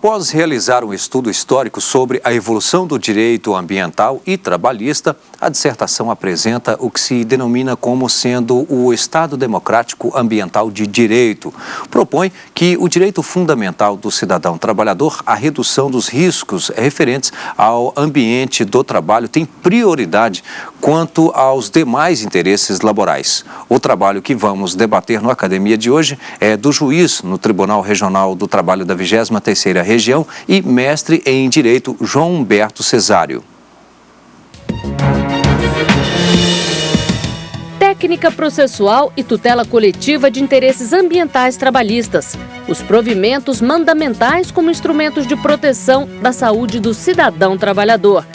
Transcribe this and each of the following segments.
Após realizar um estudo histórico sobre a evolução do direito ambiental e trabalhista, a dissertação apresenta o que se denomina como sendo o Estado Democrático Ambiental de Direito. Propõe que o direito fundamental do cidadão trabalhador, a redução dos riscos referentes ao ambiente do trabalho, tem prioridade quanto aos demais interesses laborais. O trabalho que vamos debater no Academia de hoje é do juiz no Tribunal Regional do Trabalho da 23ª Região e mestre em Direito João Humberto Cesário. Técnica processual e tutela coletiva de interesses ambientais trabalhistas. Os provimentos mandamentais como instrumentos de proteção da saúde do cidadão trabalhador.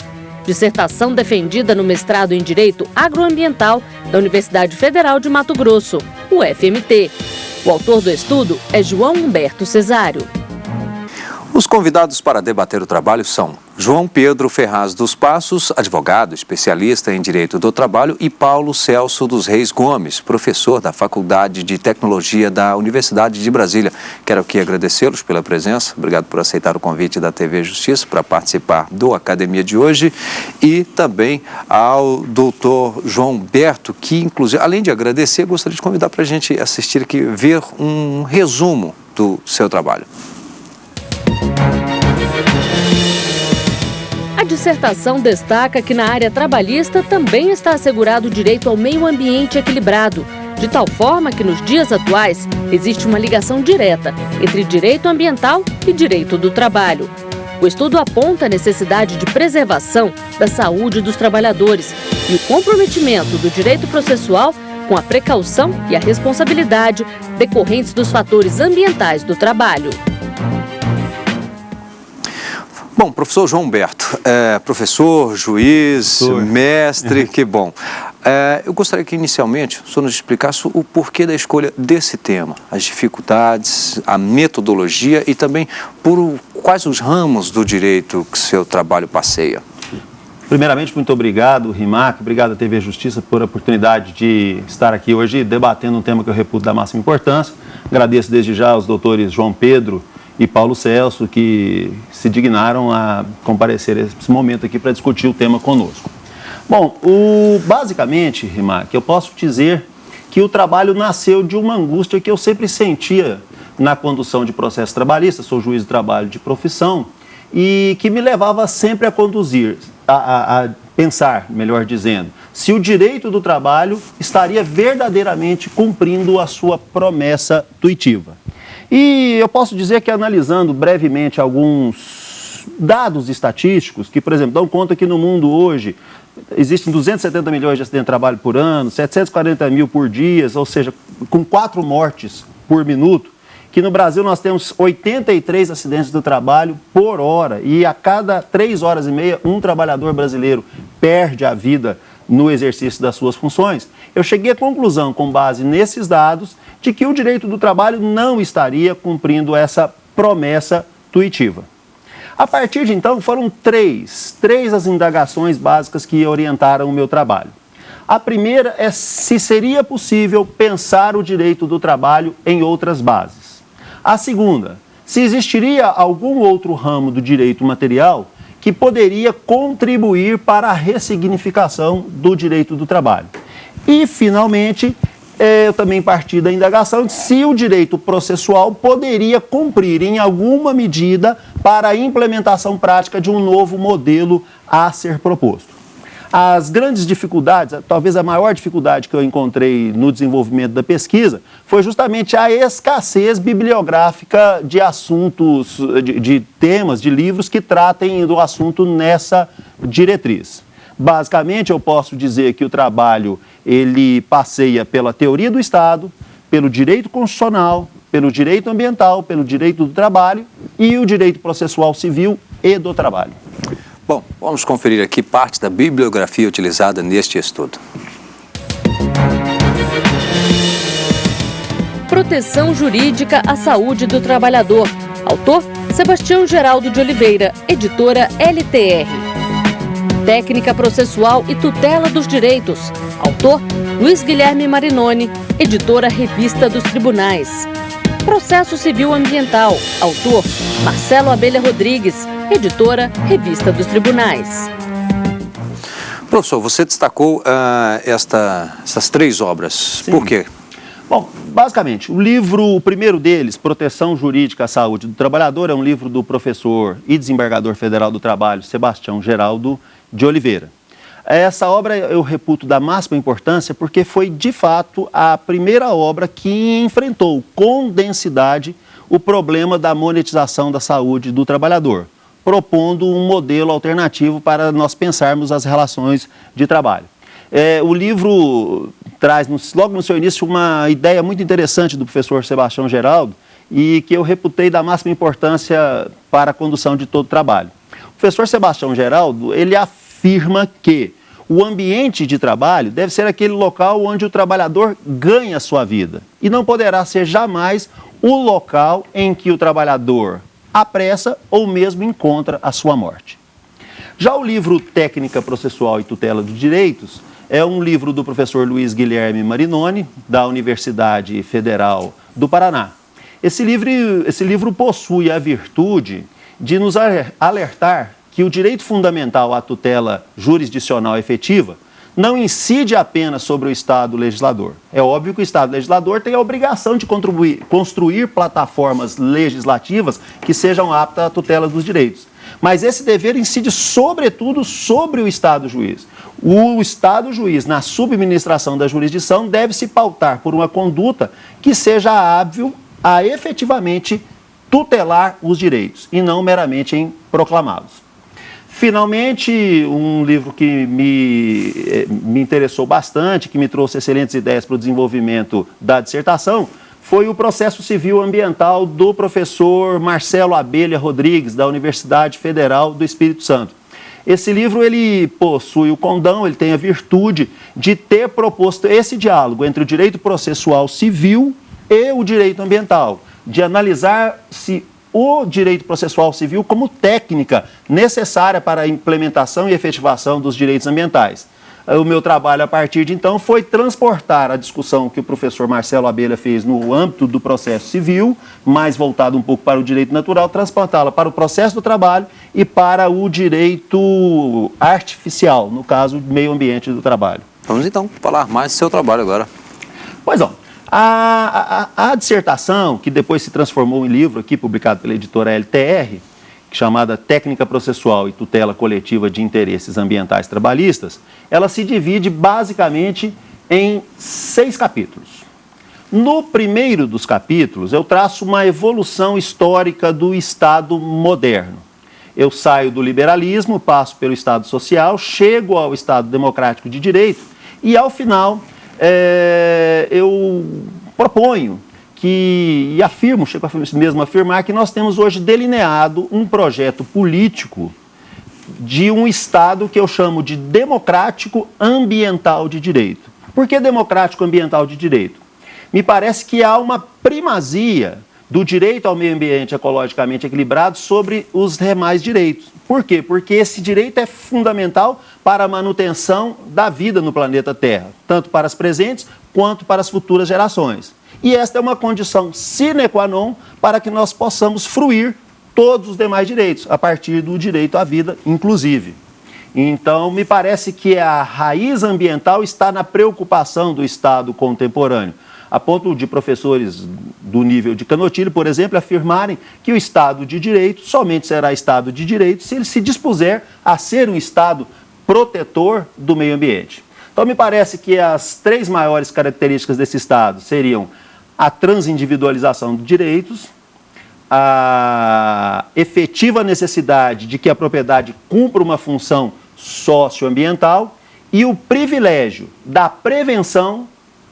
Dissertação defendida no mestrado em Direito Agroambiental da Universidade Federal de Mato Grosso, UFMT. O autor do estudo é João Humberto Cesário. Os convidados para debater o trabalho são João Pedro Ferraz dos Passos, advogado, especialista em Direito do Trabalho, e Paulo Celso dos Reis Gomes, professor da Faculdade de Tecnologia da Universidade de Brasília. Quero aqui agradecê-los pela presença, obrigado por aceitar o convite da TV Justiça para participar do Academia de hoje, e também ao doutor João Humberto, que inclusive, além de agradecer, gostaria de convidar para a gente assistir aqui, ver um resumo do seu trabalho. A dissertação destaca que na área trabalhista também está assegurado o direito ao meio ambiente equilibrado, de tal forma que nos dias atuais existe uma ligação direta entre direito ambiental e direito do trabalho. O estudo aponta a necessidade de preservação da saúde dos trabalhadores e o comprometimento do direito processual com a precaução e a responsabilidade decorrentes dos fatores ambientais do trabalho. Bom, professor João Humberto, professor, juiz, mestre, que bom. Eu gostaria que inicialmente o senhor nos explicasse o porquê da escolha desse tema, as dificuldades, a metodologia e também por quais os ramos do direito que seu trabalho passeia. Primeiramente, muito obrigado, Rimac, obrigado à TV Justiça por a oportunidade de estar aqui hoje debatendo um tema que eu reputo da máxima importância. Agradeço desde já aos doutores João Pedro e Paulo Celso, que se dignaram a comparecer nesse momento aqui para discutir o tema conosco. Bom, basicamente, Rimac, eu posso dizer que o trabalho nasceu de uma angústia que eu sempre sentia na condução de processos trabalhistas, sou juiz de trabalho de profissão, e que me levava sempre a conduzir, a pensar, melhor dizendo, se o direito do trabalho estaria verdadeiramente cumprindo a sua promessa tuitiva. E eu posso dizer que, analisando brevemente alguns dados estatísticos, que, por exemplo, dão conta que no mundo hoje existem 270 milhões de acidentes de trabalho por ano, 740 mil por dia, ou seja, com 4 mortes por minuto, que no Brasil nós temos 83 acidentes do trabalho por hora e a cada 3 horas e meia um trabalhador brasileiro perde a vida no exercício das suas funções. Eu cheguei à conclusão, com base nesses dados, de que o direito do trabalho não estaria cumprindo essa promessa tuitiva. A partir de então, foram três as indagações básicas que orientaram o meu trabalho. A primeira é se seria possível pensar o direito do trabalho em outras bases. A segunda, se existiria algum outro ramo do direito material que poderia contribuir para a ressignificação do direito do trabalho. E, finalmente, eu também parti da indagação de se o direito processual poderia cumprir em alguma medida para a implementação prática de um novo modelo a ser proposto. As grandes dificuldades, talvez a maior dificuldade que eu encontrei no desenvolvimento da pesquisa, foi justamente a escassez bibliográfica de assuntos, de temas, de livros que tratem do assunto nessa diretriz. Basicamente, eu posso dizer que o trabalho ele passeia pela teoria do Estado, pelo direito constitucional, pelo direito ambiental, pelo direito do trabalho e o direito processual civil e do trabalho. Bom, vamos conferir aqui parte da bibliografia utilizada neste estudo. Proteção Jurídica à Saúde do Trabalhador. Autor, Sebastião Geraldo de Oliveira, editora LTR. Técnica Processual e Tutela dos Direitos. Autor, Luiz Guilherme Marinoni, editora Revista dos Tribunais. Processo Civil Ambiental. Autor, Marcelo Abelha Rodrigues. Editora, Revista dos Tribunais. Professor, você destacou essas 3 obras. Sim. Por quê? Bom, basicamente, o primeiro deles, Proteção Jurídica à Saúde do Trabalhador, é um livro do professor e desembargador federal do trabalho, Sebastião Geraldo de Oliveira. Essa obra eu reputo da máxima importância porque foi, de fato, a primeira obra que enfrentou com densidade o problema da monetização da saúde do trabalhador, propondo um modelo alternativo para nós pensarmos as relações de trabalho. O livro traz, logo no seu início, uma ideia muito interessante do professor Sebastião Geraldo e que eu reputei da máxima importância para a condução de todo o trabalho. O professor Sebastião Geraldo, ele afirma que o ambiente de trabalho deve ser aquele local onde o trabalhador ganha a sua vida e não poderá ser jamais o local em que o trabalhador apressa ou mesmo encontra a sua morte. Já o livro Técnica Processual e Tutela dos Direitos é um livro do professor Luiz Guilherme Marinoni, da Universidade Federal do Paraná. Esse livro possui a virtude de nos alertar que o direito fundamental à tutela jurisdicional efetiva não incide apenas sobre o Estado legislador. É óbvio que o Estado legislador tem a obrigação de construir plataformas legislativas que sejam aptas à tutela dos direitos. Mas esse dever incide sobretudo sobre o Estado juiz. O Estado juiz, na subministração da jurisdição, deve se pautar por uma conduta que seja hábil a efetivamente tutelar os direitos e não meramente em proclamá-los. Finalmente, um livro que me interessou bastante, que me trouxe excelentes ideias para o desenvolvimento da dissertação, foi o Processo Civil Ambiental do professor Marcelo Abelha Rodrigues, da Universidade Federal do Espírito Santo. Esse livro, ele possui o condão, ele tem a virtude de ter proposto esse diálogo entre o direito processual civil e o direito ambiental, de analisar se o direito processual civil como técnica necessária para a implementação e efetivação dos direitos ambientais. O meu trabalho a partir de então foi transportar a discussão que o professor Marcelo Abelha fez no âmbito do processo civil, mais voltado um pouco para o direito natural, transportá-la para o processo do trabalho e para o direito artificial, no caso, meio ambiente do trabalho. Vamos então falar mais do seu trabalho agora. Pois não. A dissertação, que depois se transformou em livro aqui, publicado pela editora LTR, chamada Técnica Processual e Tutela Coletiva de Interesses Ambientais Trabalhistas, ela se divide basicamente em 6 capítulos. No primeiro dos capítulos, eu traço uma evolução histórica do Estado moderno. Eu saio do liberalismo, passo pelo Estado social, chego ao Estado democrático de direito e, ao final, eu proponho e afirmo, chego mesmo a afirmar, que nós temos hoje delineado um projeto político de um Estado que eu chamo de democrático ambiental de direito. Por que democrático ambiental de direito? Me parece que há uma primazia do direito ao meio ambiente ecologicamente equilibrado sobre os demais direitos. Por quê? Porque esse direito é fundamental para a manutenção da vida no planeta Terra, tanto para as presentes quanto para as futuras gerações. E esta é uma condição sine qua non para que nós possamos fruir todos os demais direitos, a partir do direito à vida, inclusive. Então, me parece que a raiz ambiental está na preocupação do Estado contemporâneo, a ponto de professores do nível de Canotilho, por exemplo, afirmarem que o Estado de Direito somente será Estado de Direito se ele se dispuser a ser um Estado protetor do meio ambiente. Então, me parece que as 3 maiores características desse Estado seriam a transindividualização dos direitos, a efetiva necessidade de que a propriedade cumpra uma função socioambiental e o privilégio da prevenção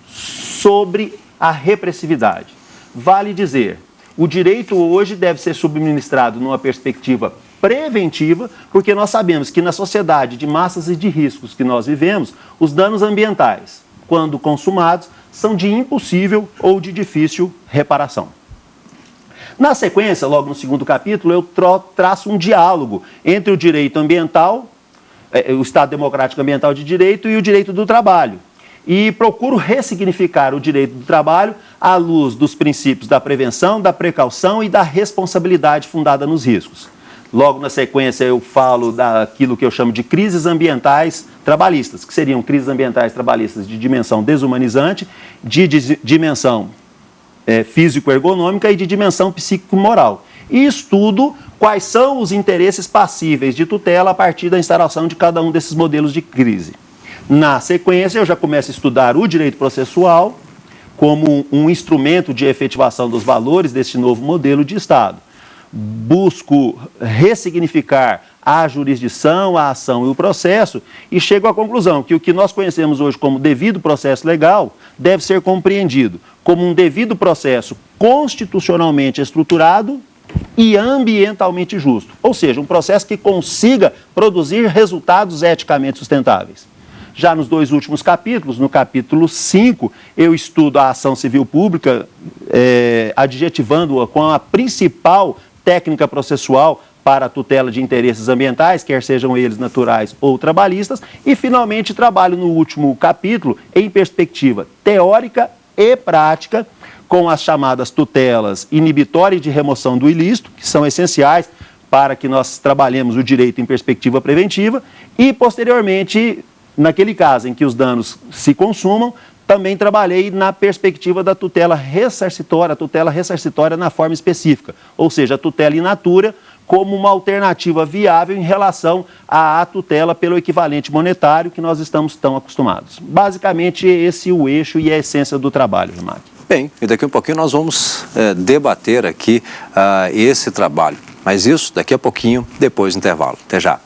sobre a repressividade. Vale dizer, o direito hoje deve ser subministrado numa perspectiva preventiva, porque nós sabemos que na sociedade de massas e de riscos que nós vivemos, os danos ambientais, quando consumados, são de impossível ou de difícil reparação. Na sequência, logo no segundo capítulo, eu traço um diálogo entre o direito ambiental, o Estado Democrático Ambiental de Direito e o direito do trabalho. e procuro ressignificar o direito do trabalho à luz dos princípios da prevenção, da precaução e da responsabilidade fundada nos riscos. Logo na sequência eu falo daquilo que eu chamo de crises ambientais trabalhistas, que seriam crises ambientais trabalhistas de dimensão desumanizante, de dimensão físico-ergonômica e de dimensão psíquico-moral. E estudo quais são os interesses passíveis de tutela a partir da instalação de cada um desses modelos de crise. Na sequência, eu já começo a estudar o direito processual como um instrumento de efetivação dos valores deste novo modelo de Estado. Busco ressignificar a jurisdição, a ação e o processo e chego à conclusão que o que nós conhecemos hoje como devido processo legal deve ser compreendido como um devido processo constitucionalmente estruturado e ambientalmente justo, ou seja, um processo que consiga produzir resultados eticamente sustentáveis. Já nos 2 últimos capítulos, no capítulo 5, eu estudo a ação civil pública, adjetivando-a com a principal técnica processual para a tutela de interesses ambientais, quer sejam eles naturais ou trabalhistas, e finalmente trabalho no último capítulo em perspectiva teórica e prática, com as chamadas tutelas inibitória e de remoção do ilícito, que são essenciais para que nós trabalhemos o direito em perspectiva preventiva, e posteriormente, naquele caso em que os danos se consumam, também trabalhei na perspectiva da tutela ressarcitória na forma específica, ou seja, a tutela in natura como uma alternativa viável em relação à tutela pelo equivalente monetário que nós estamos tão acostumados. Basicamente, esse é o eixo e a essência do trabalho, Rimac. Bem, e daqui a um pouquinho nós vamos debater aqui esse trabalho, mas isso daqui a pouquinho, depois do intervalo. Até já.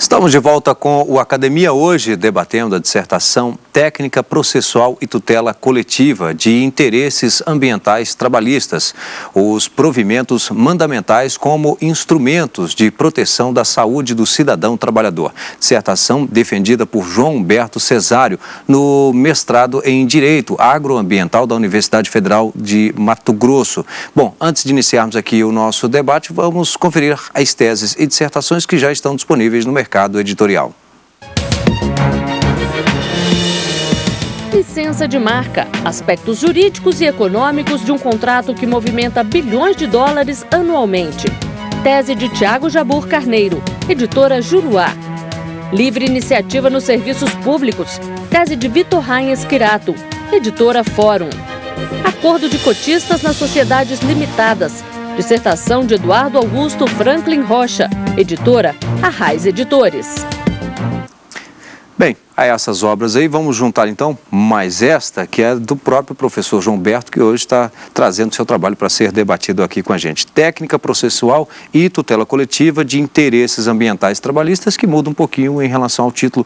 Estamos de volta com o Academia Hoje, debatendo a dissertação Técnica Processual e Tutela Coletiva de Interesses Ambientais Trabalhistas, os provimentos mandamentais como instrumentos de proteção da saúde do cidadão trabalhador. Dissertação defendida por João Humberto Cesário, no mestrado em Direito Agroambiental da Universidade Federal de Mato Grosso. Bom, antes de iniciarmos aqui o nosso debate, vamos conferir as teses e dissertações que já estão disponíveis no mercado editorial. Licença de marca, aspectos jurídicos e econômicos de um contrato que movimenta bilhões de dólares anualmente. Tese de Tiago Jabur Carneiro, editora Juruá. Livre iniciativa nos serviços públicos, tese de Vitor Rainha Esquirato, editora Fórum. Acordo de cotistas nas sociedades limitadas, dissertação de Eduardo Augusto Franklin Rocha, editora Arraiz Editores. Bem, a essas obras aí, vamos juntar então mais esta, que é do próprio professor João Humberto, que hoje está trazendo seu trabalho para ser debatido aqui com a gente. Técnica Processual e Tutela Coletiva de Interesses Ambientais Trabalhistas, que muda um pouquinho em relação ao título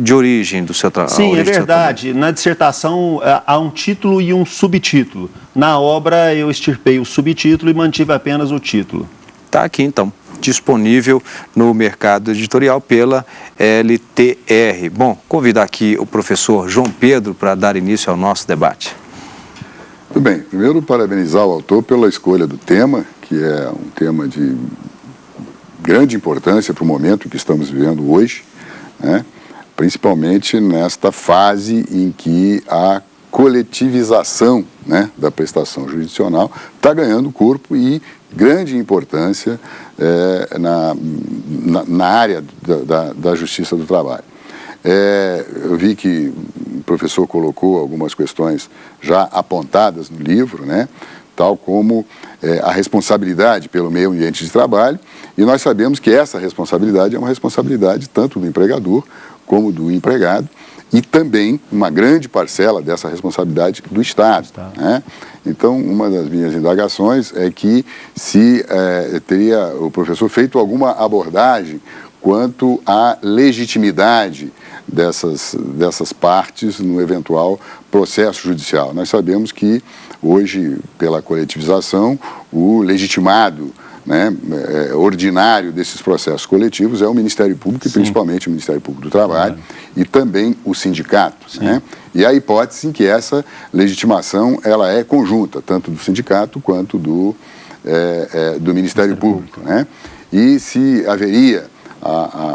de origem do seu trabalho. Sim, é verdade. Na dissertação há um título e um subtítulo. Na obra eu extirpei o subtítulo e mantive apenas o título. Está aqui então, disponível no mercado editorial pela LTR. Bom, convidar aqui o professor João Pedro para dar início ao nosso debate. Muito bem, primeiro parabenizar o autor pela escolha do tema, que é um tema de grande importância para o momento que estamos vivendo hoje, né? Principalmente nesta fase em que a coletivização, né, da prestação jurisdicional está ganhando corpo e grande importância na área da justiça do trabalho. Eu vi que o professor colocou algumas questões já apontadas no livro, né, tal como a responsabilidade pelo meio ambiente de trabalho, e nós sabemos que essa responsabilidade é uma responsabilidade tanto do empregador como do empregado, e também uma grande parcela dessa responsabilidade do Estado. Né? Então, uma das minhas indagações é que se teria o professor feito alguma abordagem quanto à legitimidade dessas partes no eventual processo judicial. Nós sabemos que hoje, pela coletivização, o legitimado, né, ordinário desses processos coletivos é o Ministério Público, e principalmente o Ministério Público do Trabalho, e também o sindicato. Né? E a hipótese em que essa legitimação ela é conjunta, tanto do sindicato quanto do Ministério Público. Né? E se haveria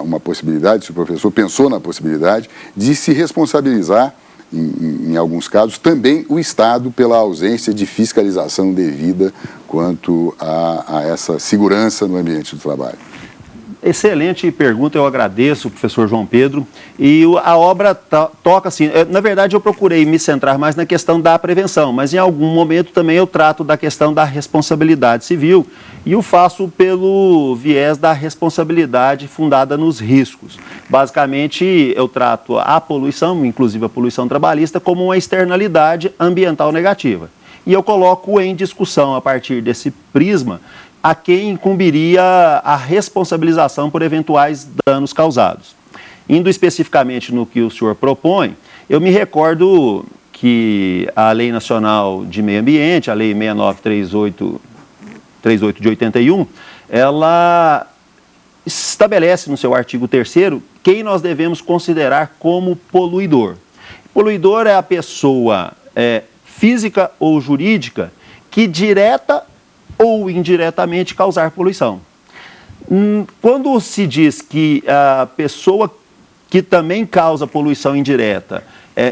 uma possibilidade, se o professor pensou na possibilidade, de se responsabilizar, em alguns casos, também o Estado pela ausência de fiscalização devida quanto a essa segurança no ambiente do trabalho. Excelente pergunta, eu agradeço, professor João Pedro. E a obra toca assim, na verdade eu procurei me centrar mais na questão da prevenção, mas em algum momento também eu trato da questão da responsabilidade civil e o faço pelo viés da responsabilidade fundada nos riscos. Basicamente eu trato a poluição, inclusive a poluição trabalhista, como uma externalidade ambiental negativa. E eu coloco em discussão a partir desse prisma a quem incumbiria a responsabilização por eventuais danos causados. Indo especificamente no que o senhor propõe, eu me recordo que a Lei Nacional de Meio Ambiente, a Lei 6938 de 81, ela estabelece no seu artigo 3º quem nós devemos considerar como poluidor. Poluidor é a pessoa física ou jurídica que direta ou indiretamente causar poluição. Quando se diz que a pessoa que também causa poluição indireta,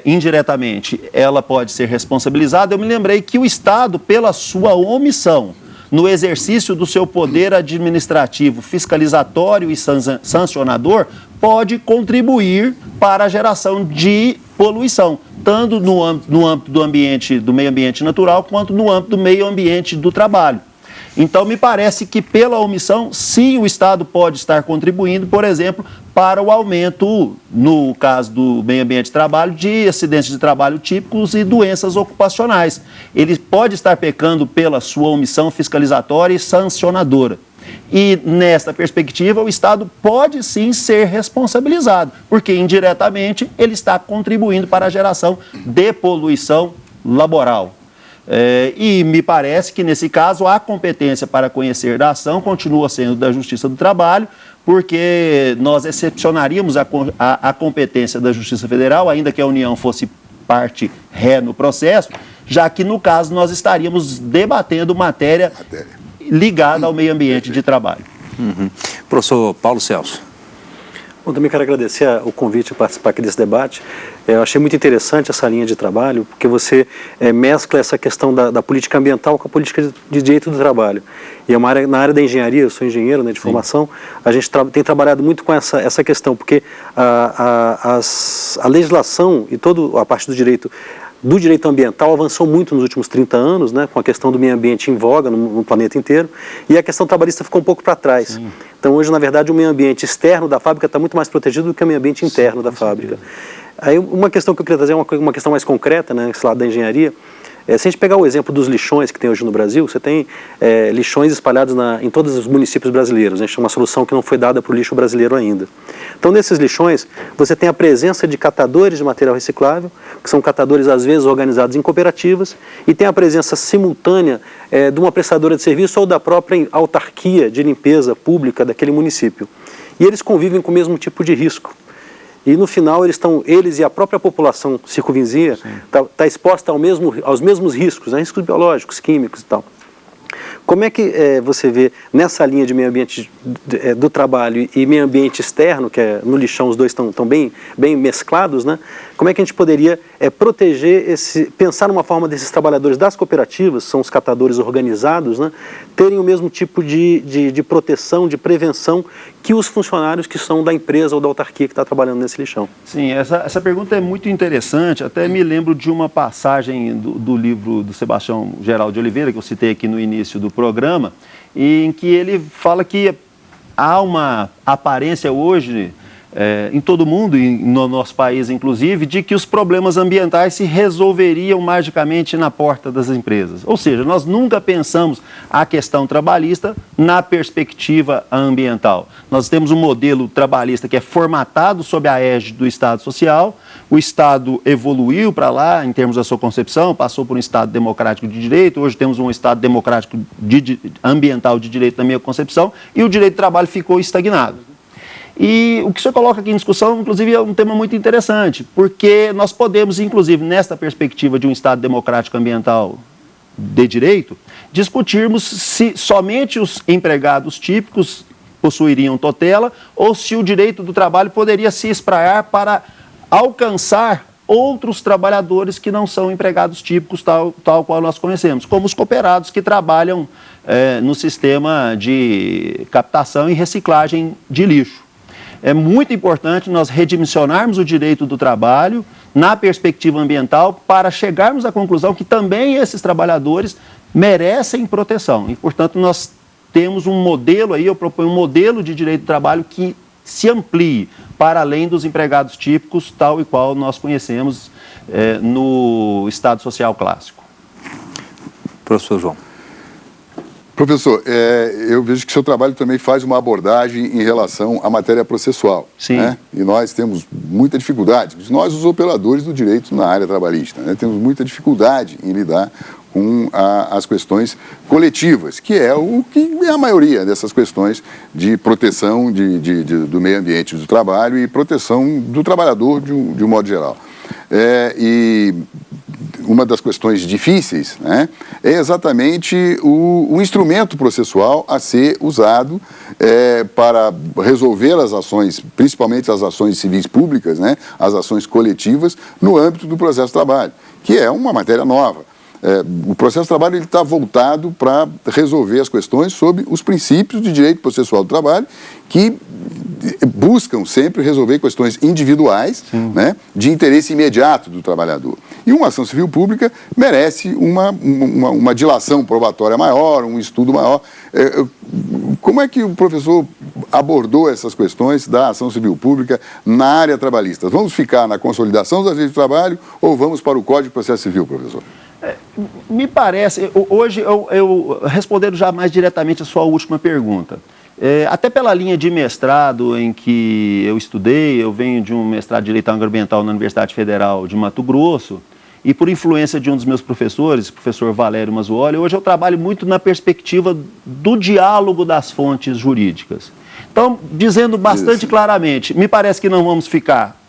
indiretamente, ela pode ser responsabilizada, eu me lembrei que o Estado, pela sua omissão no exercício do seu poder administrativo, fiscalizatório e sancionador, pode contribuir para a geração de poluição, tanto no âmbito do meio ambiente natural, quanto no âmbito do meio ambiente do trabalho. Então, me parece que, pela omissão, sim, o Estado pode estar contribuindo, por exemplo, para o aumento, no caso do meio ambiente de trabalho, de acidentes de trabalho típicos e doenças ocupacionais. Ele pode estar pecando pela sua omissão fiscalizatória e sancionadora. E, nesta perspectiva, o Estado pode sim ser responsabilizado, porque, indiretamente, ele está contribuindo para a geração de poluição laboral. E me parece que, nesse caso, a competência para conhecer da ação continua sendo da Justiça do Trabalho, porque nós excepcionaríamos a competência da Justiça Federal, ainda que a União fosse parte ré no processo, já que, no caso, nós estaríamos debatendo matéria ligada ao meio ambiente de trabalho. Professor Paulo Celso. Bom, também quero agradecer o convite a participar aqui desse debate. Eu achei muito interessante essa linha de trabalho, porque você mescla essa questão da política ambiental com a política de direito do trabalho. E na área da engenharia, eu sou engenheiro, né, de formação, a gente tem trabalhado muito com essa questão, porque a legislação e toda a parte do direito ambiental avançou muito nos últimos 30 anos, né, com a questão do meio ambiente em voga no planeta inteiro, e a questão trabalhista ficou um pouco para trás. Sim. Então, hoje, na verdade, o meio ambiente externo da fábrica está muito mais protegido do que o meio ambiente interno da fábrica. Aí, uma questão que eu queria trazer é uma questão mais concreta, né, esse lado da engenharia. Se a gente pegar o exemplo dos lixões que tem hoje no Brasil, você tem lixões espalhados em todos os municípios brasileiros. A gente tem uma solução que não foi dada para o lixo brasileiro ainda. Então, nesses lixões, você tem a presença de catadores de material reciclável, que são catadores, às vezes, organizados em cooperativas, e tem a presença simultânea de uma prestadora de serviço ou da própria autarquia de limpeza pública daquele município. E eles convivem com o mesmo tipo de risco. E no final eles e a própria população circunvizinha está exposta aos mesmos riscos, né? Riscos biológicos, químicos e tal. Como é que você vê nessa linha de meio ambiente do trabalho e meio ambiente externo, que no lixão os dois estão bem mesclados, né? Como é que a gente poderia proteger, pensar numa forma desses trabalhadores das cooperativas, são os catadores organizados, né? Terem o mesmo tipo de proteção, de prevenção que os funcionários que são da empresa ou da autarquia que está trabalhando nesse lixão? Sim, essa pergunta é muito interessante, até me lembro de uma passagem do livro do Sebastião Geraldo de Oliveira, que eu citei aqui no início do programa, em que ele fala que há uma aparência hoje, em todo o mundo, e no nosso país inclusive, de que os problemas ambientais se resolveriam magicamente na porta das empresas. Ou seja, nós nunca pensamos a questão trabalhista na perspectiva ambiental. Nós temos um modelo trabalhista que é formatado sob a égide do Estado Social, o Estado evoluiu para lá, em termos da sua concepção, passou por um Estado democrático de direito, hoje temos um Estado democrático ambiental de direito na minha concepção, e o direito do trabalho ficou estagnado. E o que você coloca aqui em discussão, inclusive, é um tema muito interessante, porque nós podemos, inclusive, nesta perspectiva de um Estado democrático ambiental de direito, discutirmos se somente os empregados típicos possuiriam tutela ou se o direito do trabalho poderia se espraiar para alcançar outros trabalhadores que não são empregados típicos tal qual nós conhecemos, como os cooperados que trabalham no sistema de captação e reciclagem de lixo. É muito importante nós redimensionarmos o direito do trabalho na perspectiva ambiental para chegarmos à conclusão que também esses trabalhadores merecem proteção. E, portanto, nós temos um modelo aí, eu proponho um modelo de direito do trabalho que se amplie para além dos empregados típicos, tal e qual nós conhecemos no Estado Social Clássico. Professor João. Professor, eu vejo que o seu trabalho também faz uma abordagem em relação à matéria processual. Sim. Né? E nós temos muita dificuldade, nós os operadores do direito na área trabalhista, né? Temos muita dificuldade em lidar com as questões coletivas, que é o que é a maioria dessas questões de proteção do meio ambiente do trabalho e proteção do trabalhador de um modo geral. E uma das questões difíceis, né, é exatamente o instrumento processual a ser usado para resolver as ações, principalmente as ações civis públicas, né, as ações coletivas, no âmbito do processo de trabalho, que é uma matéria nova. O processo de trabalho está voltado para resolver as questões sobre os princípios de direito processual do trabalho, que buscam sempre resolver questões individuais, né, de interesse imediato do trabalhador. E uma ação civil pública merece uma dilação probatória maior, um estudo maior. Como é que o professor abordou essas questões da ação civil pública na área trabalhista? Vamos ficar na consolidação das leis do trabalho ou vamos para o Código de Processo Civil, professor? Me parece, hoje eu respondendo já mais diretamente a sua última pergunta, até pela linha de mestrado em que eu estudei, eu venho de um mestrado de Direito Agroambiental na Universidade Federal de Mato Grosso, e por influência de um dos meus professores, o professor Valério Mazzuoli, hoje eu trabalho muito na perspectiva do diálogo das fontes jurídicas. Então, dizendo bastante claramente, me parece que não vamos ficar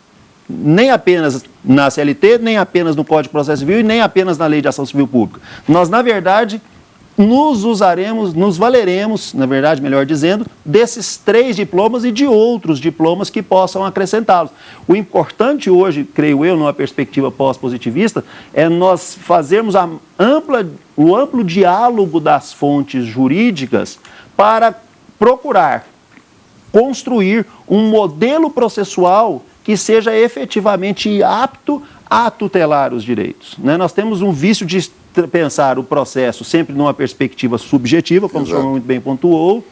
nem apenas na CLT, nem apenas no Código de Processo Civil e nem apenas na Lei de Ação Civil Pública. Nós, na verdade, nos valeremos, na verdade, melhor dizendo, desses 3 diplomas e de outros diplomas que possam acrescentá-los. O importante hoje, creio eu, numa perspectiva pós-positivista, é nós fazermos o amplo diálogo das fontes jurídicas para procurar construir um modelo processual que seja efetivamente apto a tutelar os direitos. Né? Nós temos um vício de pensar o processo sempre numa perspectiva subjetiva, como o senhor muito bem pontuou,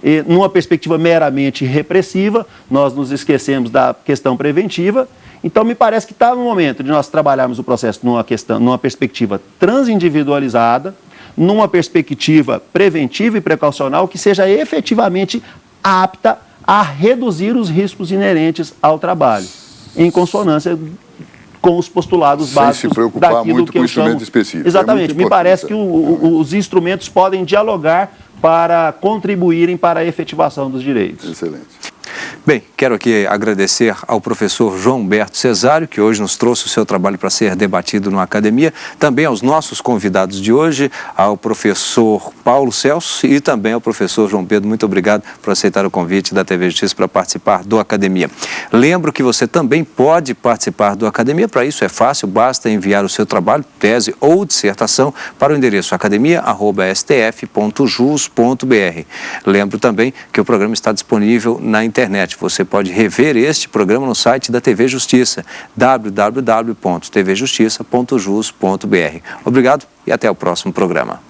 e numa perspectiva meramente repressiva, nós nos esquecemos da questão preventiva. Então, me parece que está no momento de nós trabalharmos o processo numa perspectiva transindividualizada, numa perspectiva preventiva e precaucional que seja efetivamente apta a reduzir os riscos inerentes ao trabalho, em consonância com os postulados básicos sem se preocupar daquilo muito que com o eu chamo... instrumento específico. Exatamente, me parece que os instrumentos podem dialogar para contribuírem para a efetivação dos direitos. Excelente. Bem, quero aqui agradecer ao professor João Humberto Cesário, que hoje nos trouxe o seu trabalho para ser debatido na academia, também aos nossos convidados de hoje, ao professor Paulo Celso e também ao professor João Pedro. Muito obrigado por aceitar o convite da TV Justiça para participar do Academia. Lembro que você também pode participar do Academia, para isso é fácil, basta enviar o seu trabalho, tese ou dissertação para o endereço academia@stf.jus.br. Lembro também que o programa está disponível na internet. Você pode rever este programa no site da TV Justiça, www.tvjustiça.jus.br. Obrigado e até o próximo programa.